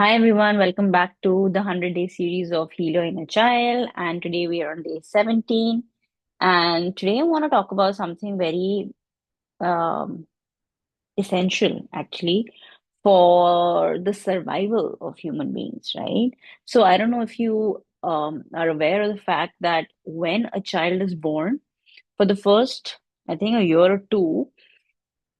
Hi everyone, welcome back to the 100-day series of Heal Your Inner Child. And today we are on day 17. And today I want to talk about something very um, essential, actually, for the survival of human beings, right? So I don't know if you are aware of the fact that when a child is born, for the first, I think, a year or two,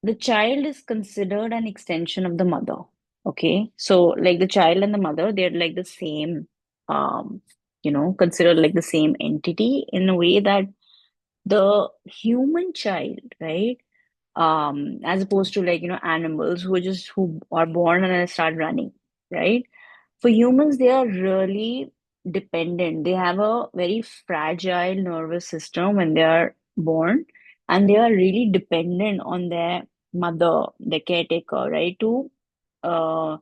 the child is considered an extension of the mother. Okay. So like the child and the mother, they're like the same, considered like the same entity in a way that the human child, right? As opposed to like, animals who are born and then start running, right? For humans, they are really dependent. They have a very fragile nervous system when they are born, and they are really dependent on their mother, the caretaker, right? To for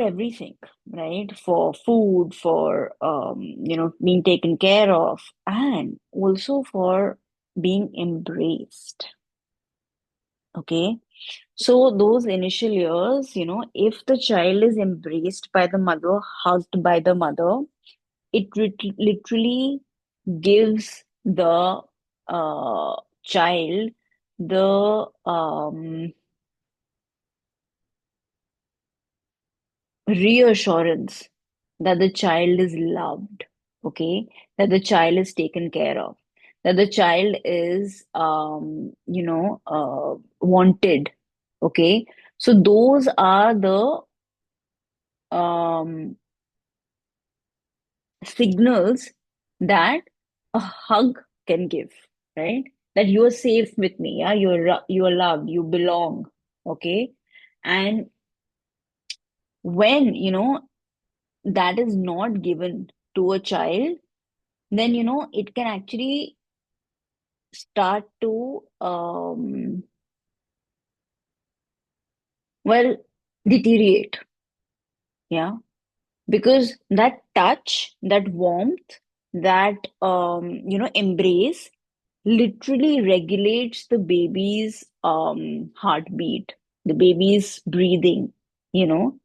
everything, right? For food, for being taken care of, and also for being embraced. Okay. So those initial years, if the child is embraced by the mother, hugged by the mother, it literally gives the child the reassurance that the child is loved, okay, that the child is taken care of, that the child is wanted, okay. So those are the um signals that a hug can give, right? That you are safe with me, yeah, you are loved, you belong, okay. And when that is not given to a child, then it can actually start to well, deteriorate, yeah, because that touch, that warmth, that embrace literally regulates the baby's heartbeat, the baby's breathing, you know,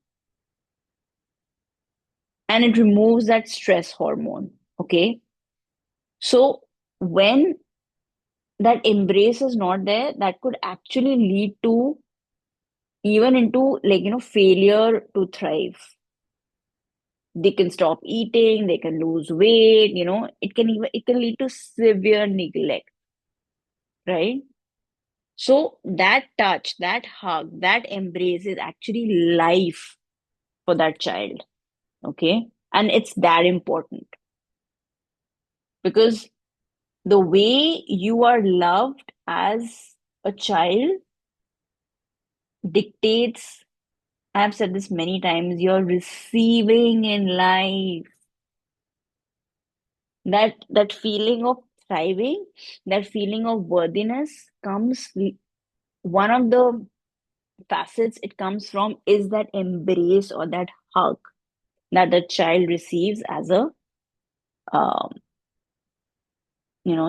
and it removes that stress hormone. Okay. So when that embrace is not there, that could actually lead to even into like, failure to thrive. They can stop eating, they can lose weight, it can lead to severe neglect, right? So that touch, that hug, that embrace is actually life for that child. Okay. And it's that important because the way you are loved as a child dictates, I've said this many times, you're receiving in life. That feeling of thriving, that feeling of worthiness comes, one of the facets it comes from is that embrace or that hug that the child receives as a um,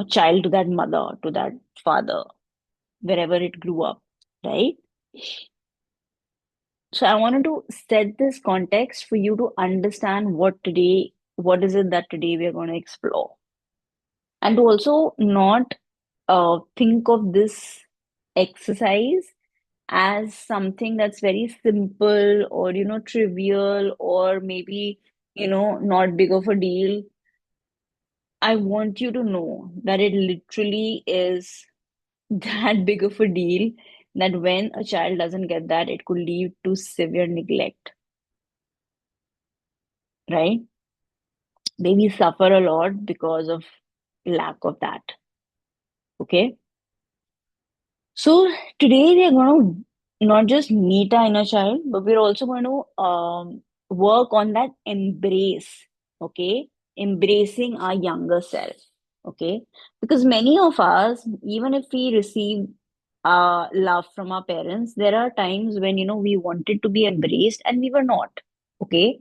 child to that mother, to that father, wherever it grew up, right? So I wanted to set this context for you to understand what is it that today we are going to explore, and to also not think of this exercise as something that's very simple or trivial or maybe not big of a deal. I want you to know that it literally is that big of a deal, that when a child doesn't get that, it could lead to severe neglect, right? Babies suffer a lot because of lack of that. Okay. So today we are going to not just meet our inner child, but we're also going to work on that embrace. Okay. Embracing our younger self. Okay. Because many of us, even if we receive love from our parents, there are times when, we wanted to be embraced and we were not. Okay.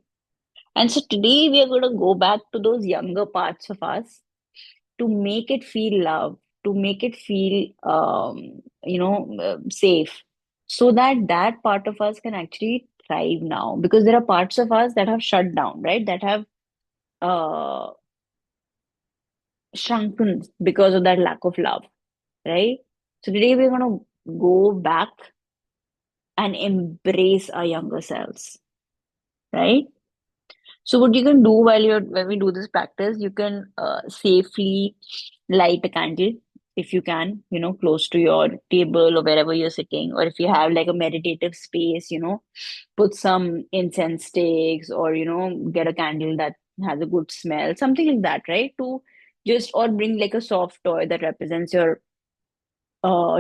And so today we are going to go back to those younger parts of us to make it feel love, to make it feel, safe, so that that part of us can actually thrive now, because there are parts of us that have shut down, right? That have uh, shrunken because of that lack of love, right? So today we're going to go back and embrace our younger selves, right? So what you can do while you're when we do this practice, you can safely light a candle if you can, close to your table or wherever you're sitting, or if you have like a meditative space, put some incense sticks, or get a candle that has a good smell, something like that, right? To just or bring like a soft toy that represents your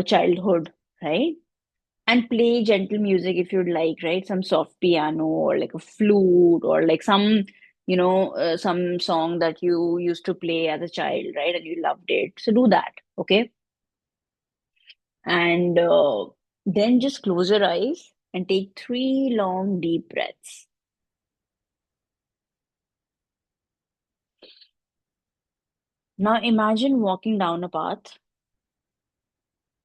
childhood, right? And play gentle music if you'd like, right? Some soft piano or like a flute, or like some song that you used to play as a child, right? And you loved it. So do that, okay? And then just close your eyes and take three long, deep breaths. Now imagine walking down a path,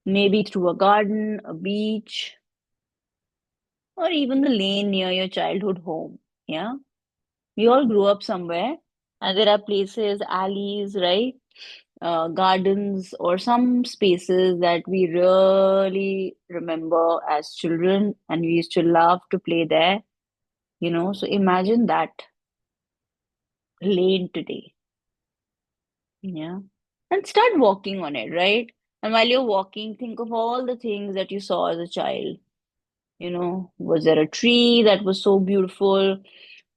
maybe through a garden, a beach, or even the lane near your childhood home. Yeah. We all grew up somewhere, and there are places, alleys, right? Gardens, or some spaces that we really remember as children, and we used to love to play there. So imagine that lane today, yeah, and start walking on it, right? And while you're walking, think of all the things that you saw as a child. Was there a tree that was so beautiful?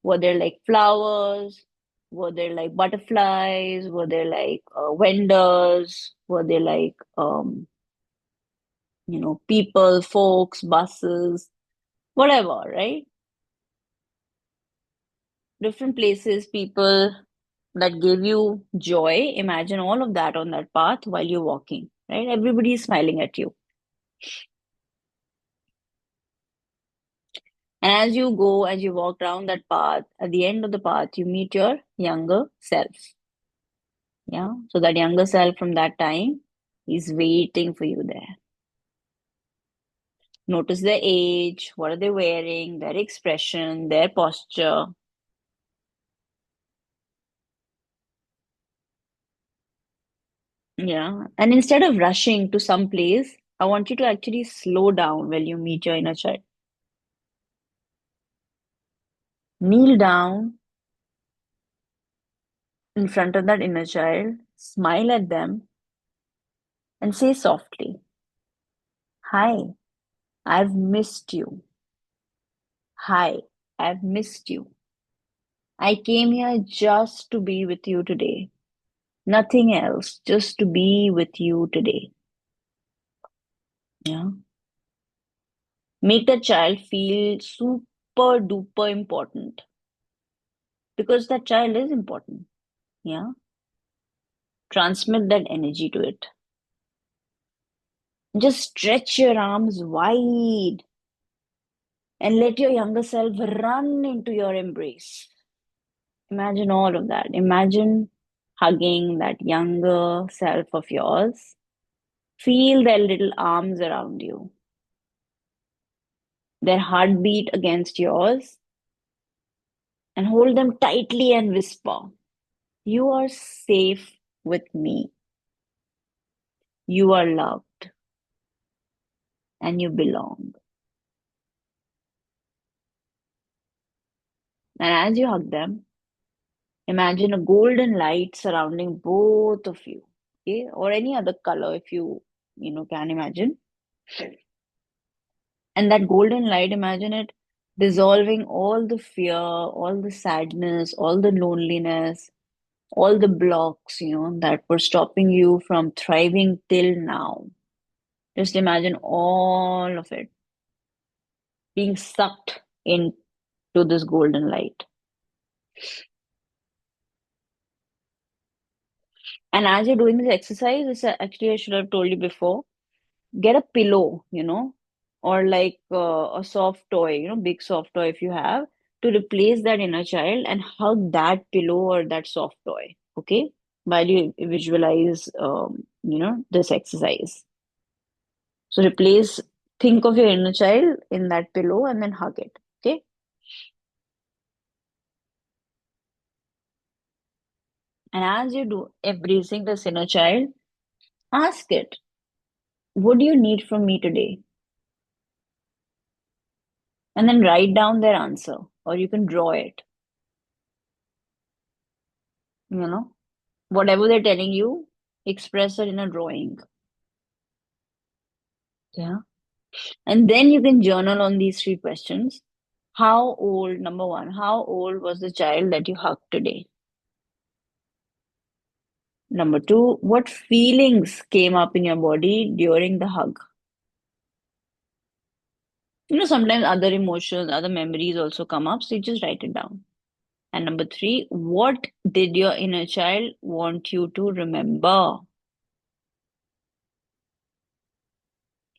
Were there like flowers? Were there like butterflies? Were there like vendors? Were there like people, folks, buses, whatever, right? Different places, people that gave you joy. Imagine all of that on that path while you're walking, right? Everybody is smiling at you. And as you walk down that path, at the end of the path, you meet your younger self. Yeah. So that younger self from that time is waiting for you there. Notice their age, what are they wearing, their expression, their posture. Yeah. And instead of rushing to some place, I want you to actually slow down when you meet your inner child. Kneel down in front of that inner child, smile at them, and say softly, "Hi, I've missed you. Hi, I've missed you. I came here just to be with you today. Nothing else, just to be with you today." Yeah. Make the child feel super duper important, because that child is important. Yeah. Transmit that energy to it. Just stretch your arms wide and let your younger self run into your embrace. Imagine all of that. Imagine hugging that younger self of yours. Feel their little arms around you, their heartbeat against yours, and hold them tightly and whisper, "You are safe with me. You are loved and you belong." And as you hug them, imagine a golden light surrounding both of you, okay? Or any other color if you can imagine. And that golden light, imagine it dissolving all the fear, all the sadness, all the loneliness, all the blocks, that were stopping you from thriving till now. Just imagine all of it being sucked into this golden light. And as you're doing this exercise, actually, I should have told you before, get a pillow, or like a soft toy, big soft toy if you have, to replace that inner child and hug that pillow or that soft toy, okay? While you visualize, this exercise. So think of your inner child in that pillow and then hug it. Okay. And as you do embracing this inner child, ask it, what do you need from me today? And then write down their answer, or you can draw it, you know, whatever they're telling you, express it in a drawing. Yeah. And then you can journal on these three questions. How old, number one, how old was the child that you hugged today? Number two, what feelings came up in your body during the hug? Sometimes other emotions, other memories also come up, so you just write it down. And number three, what did your inner child want you to remember?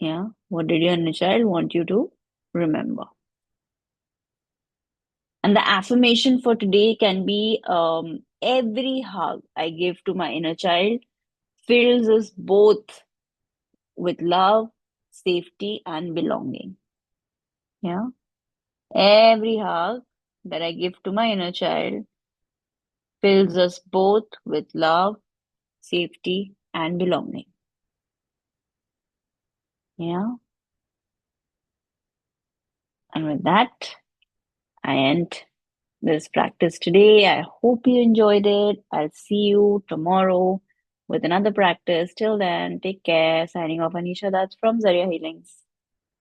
Yeah, what did your inner child want you to remember? And the affirmation for today can be every hug I give to my inner child fills us both with love, safety, and belonging. Yeah. Every hug that I give to my inner child fills us both with love, safety, and belonging. Yeah. And with that, I end this practice today. I hope you enjoyed it. I'll see you tomorrow with another practice. Till then, take care. Signing off, Anisha. That's from Zaria Healings.